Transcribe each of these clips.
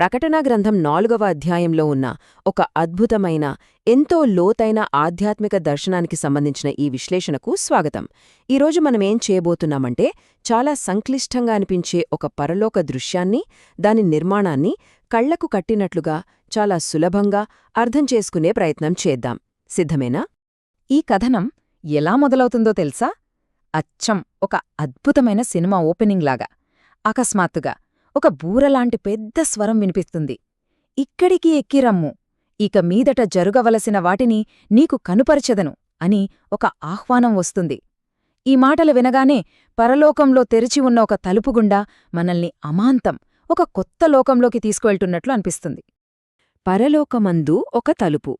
ప్రకటన గ్రంథం 4వ అధ్యాయంలో ఉన్న ఒక అద్భుతమైన ఎంతో లోతైన ఆధ్యాత్మిక దర్శనానికి సంబంధించిన ఈ విశ్లేషణకు స్వాగతం. ఈరోజు మనమేం చేయబోతున్నామంటే చాలా సంక్లిష్టంగా అనిపించే ఒక పరలోక దృశ్యాన్ని, దాని నిర్మాణాన్ని కళ్లకు కట్టినట్లుగా చాలా సులభంగా అర్థం చేసుకునే ప్రయత్నం చేద్దాం. సిద్ధమేనా? ఈ కథనం ఎలా మొదలవుతుందో తెలుసా? అచ్చం ఒక అద్భుతమైన సినిమా ఓపెనింగ్ లాగా. అకస్మాత్తుగా ఒక బూరలాంటి పెద్ద స్వరం వినిపిస్తుంది. ఇక్కడికి ఎక్కిరమ్ము, ఇక మీదట జరుగవలసిన వాటిని నీకు కనుపరచెదను అని ఒక ఆహ్వానం వస్తుంది. ఈ మాటలు వినగానే పరలోకంలో తెరిచి ఉన్న ఒక తలుపుగుండా మనల్ని అమాంతం ఒక కొత్త లోకంలోకి తీసుకువెళ్తున్నట్లు అనిపిస్తుంది. పరలోకమందు ఒక తలుపు.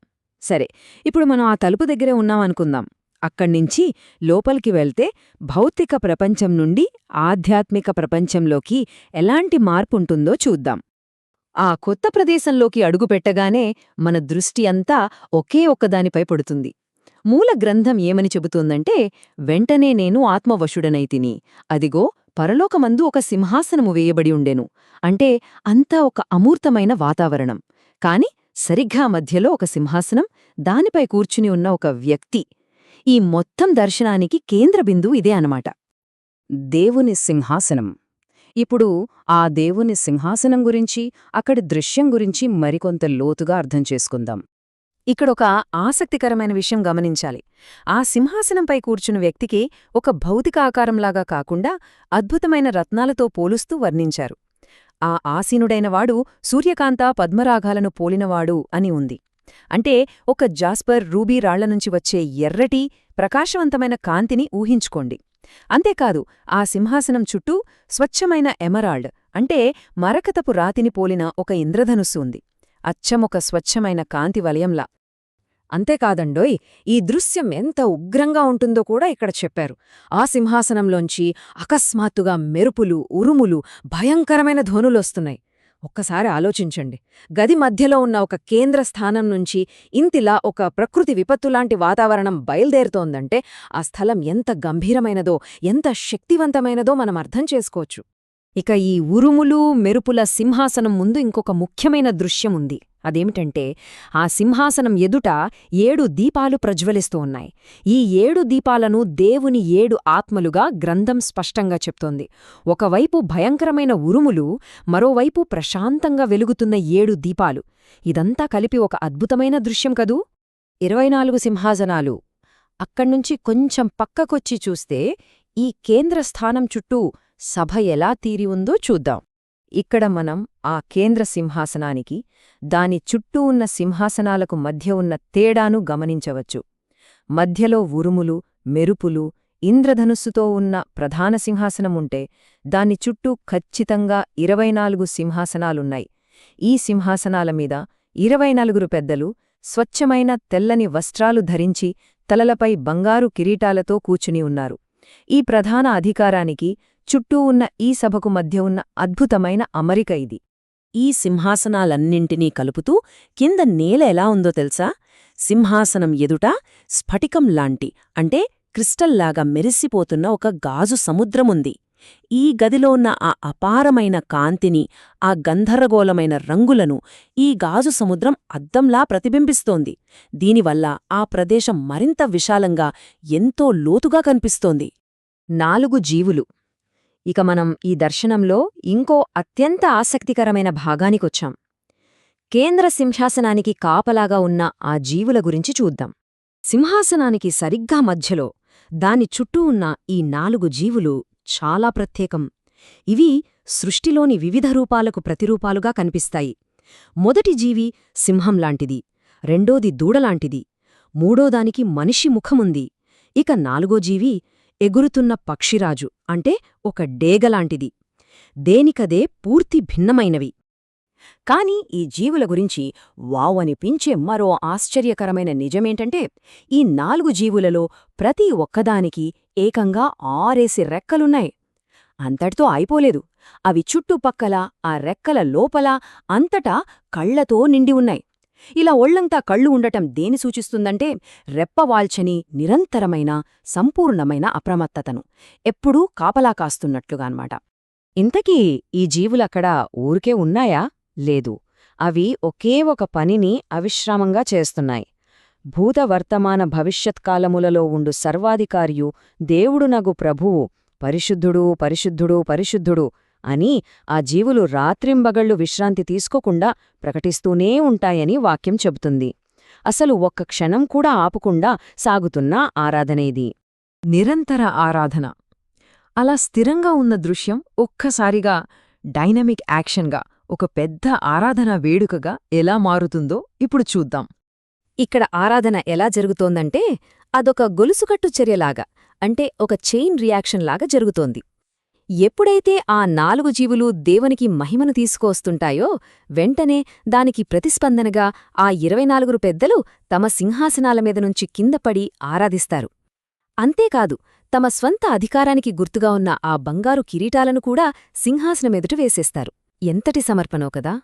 సరే, ఇప్పుడు మనం ఆ తలుపు దగ్గరే ఉన్నామనుకుందాం. అక్కడ్నించి లోపలికి వెళ్తే భౌతిక ప్రపంచం నుండి ఆధ్యాత్మిక ప్రపంచంలోకి ఎలాంటి మార్పుంటుందో చూద్దాం. ఆ కొత్త ప్రదేశంలోకి అడుగుపెట్టగానే మన దృష్టి అంతా ఒకే ఒక్కదానిపై పడుతుంది. మూల గ్రంథం ఏమని చెబుతోందంటే, వెంటనే నేను ఆత్మవశుడనైతిని, అదిగో పరలోకమందు ఒక సింహాసనము వేయబడి ఉండెను. అంటే అంతా ఒక అమూర్తమైన వాతావరణం. కాని సరిగ్గా మధ్యలో ఒక సింహాసనం, దానిపై కూర్చుని ఉన్న ఒక వ్యక్తి. ఈ మొత్తం దర్శనానికి కేంద్రబిందువు ఇదే అనమాట. దేవుని సింహాసనం. ఇప్పుడు ఆ దేవుని సింహాసనం గురించి, అక్కడి దృశ్యం గురించి మరికొంత లోతుగా అర్థం చేసుకుందాం. ఇక్కడొక ఆసక్తికరమైన విషయం గమనించాలి. ఆ సింహాసనంపై కూర్చున్న వ్యక్తికి ఒక భౌతిక ఆకారంలాగా కాకుండా అద్భుతమైన రత్నాలతో పోలుస్తూ వర్ణించారు. ఆ ఆసీనుడైనవాడు సూర్యకాంత పద్మరాగాలను పోలినవాడు అని ఉంది. అంటే ఒక జాస్పర్, రూబీ రాళ్లనుంచి వచ్చే ఎర్రటి, ప్రకాశవంతమైన కాంతిని ఊహించుకోండి. అంతేకాదు, ఆ సింహాసనం చుట్టూ స్వచ్ఛమైన ఎమరాల్డ్, అంటే మరకతపు రాతిని పోలిన ఒక ఇంద్రధనుస్సు ఉంది. అచ్చమొక స్వచ్ఛమైన కాంతి వలయంలా. అంతేకాదండోయ్, ఈ దృశ్యం ఎంత ఉగ్రంగా ఉంటుందో కూడా ఇక్కడ చెప్పారు. ఆ సింహాసనంలోంచి అకస్మాత్తుగా మెరుపులు, ఉరుములు, భయంకరమైన ధ్వనులొస్తున్నాయి. ఒక్కసారి ఆలోచించండి. గది మధ్యలో ఉన్న ఒక కేంద్ర స్థానం నుంచి ఇంతిలా ఒక ప్రకృతి విపత్తులాంటి వాతావరణం బయల్దేరుతోందంటే ఆ స్థలం ఎంత గంభీరమైనదో, ఎంత శక్తివంతమైనదో మనం అర్థం చేసుకోవచ్చు. ఇక ఈ ఉరుములు, మెరుపుల సింహాసనం ముందు ఇంకొక ముఖ్యమైన దృశ్యం ఉంది. అదేమిటంటే, ఆ సింహాసనం ఎదుట 7 దీపాలు ప్రజ్వలిస్తూ ఉన్నాయి. ఈ 7 దీపాలను దేవుని 7 ఆత్మలుగా గ్రంథం స్పష్టంగా చెప్తోంది. ఒకవైపు భయంకరమైన ఉరుములు, మరోవైపు ప్రశాంతంగా వెలుగుతున్న 7 దీపాలు. ఇదంతా కలిపి ఒక అద్భుతమైన దృశ్యం కదూ. 24 సింహాసనాలు. అక్కడ్నుంచి కొంచెం పక్కకొచ్చి చూస్తే ఈ కేంద్రస్థానం చుట్టూ సభ ఎలా తీరి ఉందో చూద్దాం. ఇక్కడ మనం ఆ కేంద్ర సింహాసనానికి, దాని చుట్టూ ఉన్న సింహాసనాలకు మధ్య ఉన్న తేడాను గమనించవచ్చు. మధ్యలో ఉరుములు, మెరుపులు, ఇంద్రధనుస్సుతో ఉన్న ప్రధాన సింహాసనముంటే, దాని చుట్టూ ఖచ్చితంగా 24 సింహాసనాలున్నాయి. ఈ సింహాసనాల మీద 24 పెద్దలు స్వచ్ఛమైన తెల్లని వస్త్రాలు ధరించి తలలపై బంగారు కిరీటాలతో కూచుని ఉన్నారు. ఈ ప్రధాన అధికారానికి, చుట్టూ ఉన్న ఈ సభకు మధ్య ఉన్న అద్భుతమైన అమరిక ఇది. ఈ సింహాసనాలన్నింటినీ కలుపుతూ కింద నేల ఎలా ఉందో తెలుసా? సింహాసనం ఎదుట స్ఫటికంలాంటి, అంటే క్రిస్టల్లాగా మెరిసిపోతున్న ఒక గాజు సముద్రముంది. ఈ గదిలో ఉన్న ఆ అపారమైన కాంతిని, ఆ గంధరగోళమైన రంగులను ఈ గాజు సముద్రం అద్దంలా ప్రతిబింబిస్తోంది. దీనివల్ల ఆ ప్రదేశం మరింత విశాలంగా, ఎంతో లోతుగా కనిపిస్తోంది. 4 జీవులు. ఇక మనం ఈ దర్శనంలో ఇంకో అత్యంత ఆసక్తికరమైన భాగానికొచ్చాం. కేంద్ర సింహాసనానికి కాపలాగా ఉన్న ఆ జీవుల గురించి చూద్దాం. సింహాసనానికి సరిగ్గా మధ్యలో, దాని చుట్టూ ఉన్న ఈ 4 జీవులు చాలా ప్రత్యేకం. ఇవి సృష్టిలోని వివిధ రూపాలకు ప్రతిరూపాలుగా కనిపిస్తాయి. మొదటి జీవి సింహంలాంటిది, రెండోది దూడలాంటిది, మూడోదానికి మనిషి ముఖముంది. ఇక 4గో జీవి ఎగురుతున్న పక్షిరాజు, అంటే ఒక డేగలాంటిది. దేనికదే పూర్తి భిన్నమైనవి. కాని ఈ జీవుల గురించి వావ్ అనిపించే మరో ఆశ్చర్యకరమైన నిజమేంటంటే, ఈ 4 జీవులలో ప్రతి ఒక్కదానికి ఏకంగా 6 రెక్కలున్నాయి. అంతటితో అయిపోలేదు. అవి చుట్టుపక్కల, ఆ రెక్కల లోపల అంతటా కళ్లతో నిండి ఉన్నాయి. ఇలా ఒళ్లంతా కళ్ళు ఉండటం దేని సూచిస్తుందంటే, రెప్పవాల్చని నిరంతరమైన, సంపూర్ణమైన అప్రమత్తతను, ఎప్పుడూ కాపలా కాస్తున్నట్లుగాన్మాట. ఇంతకీ ఈ జీవులక్కడ ఊరికే ఉన్నాయా లేదు, అవి ఒకే ఒక పనిని అవిశ్రామంగా చేస్తున్నాయి. భూత వర్తమాన భవిష్యత్కాలములలో ఉండు సర్వాధికారియు దేవుడునగు ప్రభువు పరిశుద్ధుడు పరిశుద్ధుడు పరిశుద్ధుడు అని ఆ జీవులు రాత్రింబగళ్లు విశ్రాంతి తీసుకోకుండా ప్రకటిస్తూనే ఉంటాయని వాక్యం చెబుతుంది. అసలు ఒక్క క్షణం కూడా ఆపుకుండా సాగుతున్న ఆరాధన ఇది. నిరంతర ఆరాధన. అలా స్థిరంగా ఉన్న దృశ్యం ఒక్కసారిగా డైనమిక్ యాక్షన్గా, ఒక పెద్ద ఆరాధనా వేడుకగా ఎలా మారుతుందో ఇప్పుడు చూద్దాం. ఇక్కడ ఆరాధన ఎలా జరుగుతోందంటే అదొక గొలుసుకట్టు చర్యలాగా, అంటే ఒక చైన్ రియాక్షన్ లాగా జరుగుతోంది. ఎప్పుడైతే ఆ 4 జీవులు దేవునికి మహిమను తీసుకువస్తుంటాయో వెంటనే దానికి ప్రతిస్పందనగా ఆ 24 పెద్దలు తమ సింహాసనాల మీద నుంచి కిందపడి ఆరాధిస్తారు. అంతేకాదు, తమ స్వంత అధికారానికి గుర్తుగా ఉన్న ఆ బంగారు కిరీటాలను కూడా సింహాసనమెదుట వేసేస్తారు. ఎంతటి సమర్పణో కదా!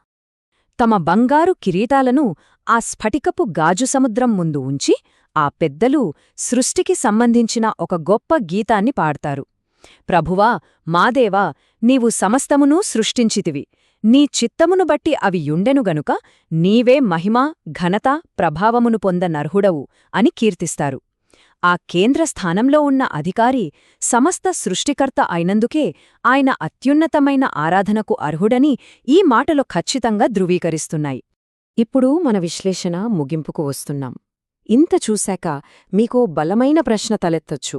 తమ బంగారు కిరీటాలను ఆ స్ఫటికపు గాజు సముద్రం ముందు ఉంచి ఆ పెద్దలు సృష్టికి సంబంధించిన ఒక గొప్ప గీతాన్ని పాడతారు. ప్రభువా, మాదేవా, నీవు సమస్తమునూ సృష్టించితివి. నీ చిత్తమును బట్టి అవి యుండెను గనుక నీవే మహిమ, ఘనత, ప్రభావమును పొందనర్హుడవు అని కీర్తిస్తారు. ఆ కేంద్ర స్థానంలో ఉన్న అధికారి సమస్త సృష్టికర్త అయినందుకే ఆయన అత్యున్నతమైన ఆరాధనకు అర్హుడని ఈ మాటలు ఖచ్చితంగా ధృవీకరిస్తున్నాయి. ఇప్పుడు మన విశ్లేషణ ముగింపుకు వస్తున్నాం. ఇంత చూశాక మీకో బలమైన ప్రశ్న తలెత్తొచ్చు.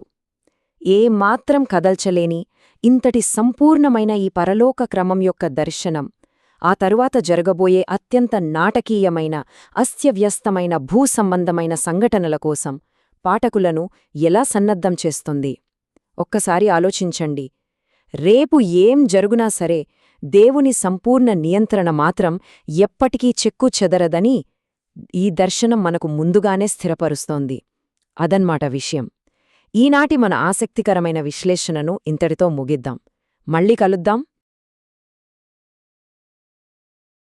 ఏమాత్రం కదల్చలేని ఇంతటి సంపూర్ణమైన ఈ పరలోక క్రమం యొక్క దర్శనం, ఆ తరువాత జరగబోయే అత్యంత నాటకీయమైన, అస్త్యవ్యస్తమైన భూసంబంధమైన సంఘటనల కోసం పాఠకులను ఎలా సన్నద్ధం చేస్తుంది? ఒక్కసారి ఆలోచించండి. రేపు ఏం జరుగునా సరే దేవుని సంపూర్ణ నియంత్రణ మాత్రం ఎప్పటికీ చెక్కుచెదరదని ఈ దర్శనం మనకు ముందుగానే స్థిరపరుస్తోంది. అదన్మాట విషయం. ఈనాటి మన ఆసక్తికరమైన విశ్లేషణను ఇంతటితో ముగిద్దాం. మళ్ళీ కలుద్దాం.